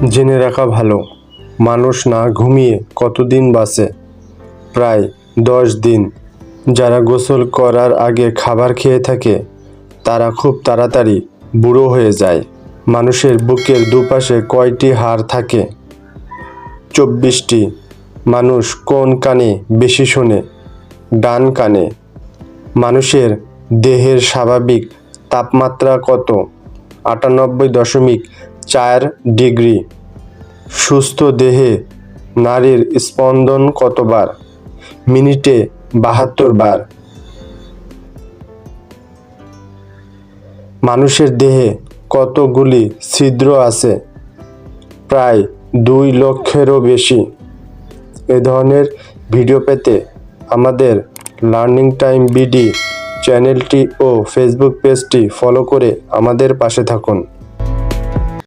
জেনে রাখা ভালো, মানুষ না ঘুমিয়ে কতদিন বাঁচে? প্রায় 10 দিন। যারা গোসল করার আগে খাবার খেয়ে থাকে তারা খুব তাড়াতাড়ি বুড়ো হয়ে যায়। মানুষের বুকের দুপাশে কয়টি হাড় থাকে? 24টি। মানুষ কোন কানে বেশি শোনে? ডান কানে। মানুষের দেহের স্বাভাবিক তাপমাত্রা কত? 98.4 ডিগ্রি। সুস্থ দেহে নারীর স্পন্দন কতবার? মিনিটে 72 বার। মানুষের দেহে কতগুলি ছিদ্র আছে? প্রায় 2 লক্ষেরও বেশি। এ ধরনের ভিডিও পেতে আমাদের লার্নিং টাইম বিডি চ্যানেলটি ও ফেসবুক পেজটি ফলো করে আমাদের পাশে থাকুন।